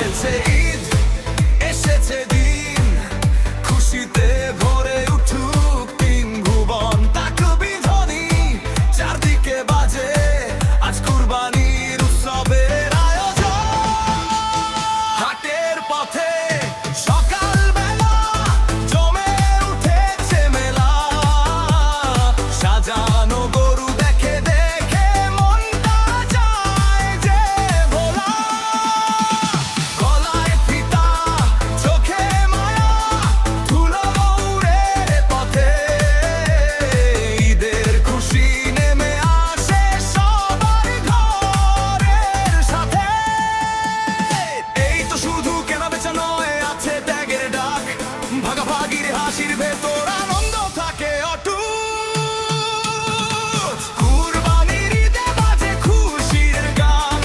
এসেছে ঈদ, এসেছে দিন, খুশিতে ভরে উঠুক তিন ভুবন। তাকবীর ধ্বনি চারদিকে বাজে, আজ কুরবানির উৎসবের আয়োজন। হাটের পথে সকালবেলা জমে উঠেছে মেলা, সাজানো গরু দেখে দেখে মনটা যায় যে ভোলা। গলায় ফিতা, চোখে মায়া, ধুলো উড়ে পথে, ঈদের খুশি নেমে আসে সবার ঘরের সাথে। এই তো শুধু কেনা বেচা নয়, আছে ত্যাগের ডাক, ভাগাভাগির হাসির ভেতর আনন্দ থাকে অটুট। কুরবানির ঈদে বাজে খুশির গান,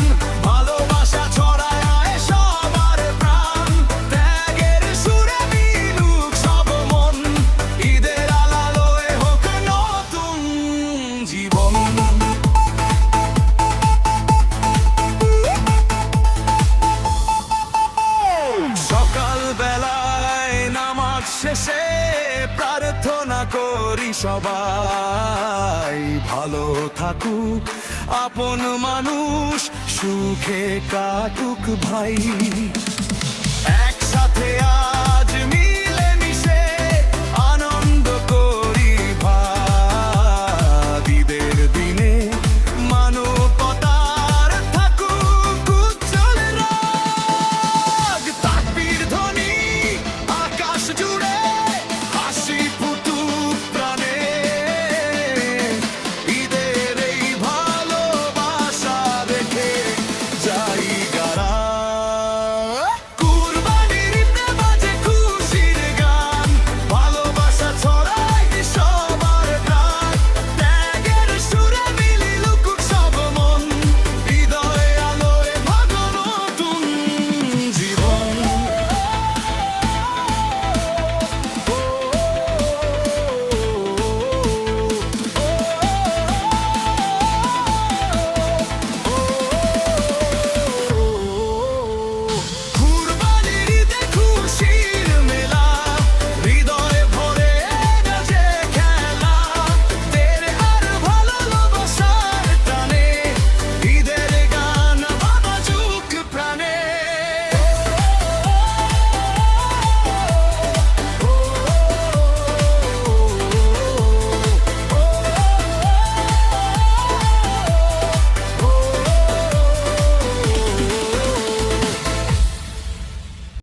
ভালোবাসা ছড়ায় সবার প্রাণ, ত্যাগের সুরে মিলুক সব মন, ঈদের আলোয় হোক নতুন জীবন। সকালবেলায় নামাজ শেষে প্রার্থনা করি সবাই ভালো থাকুক আপন মানুষ, সুখে কাটুক ভাই। একসাথে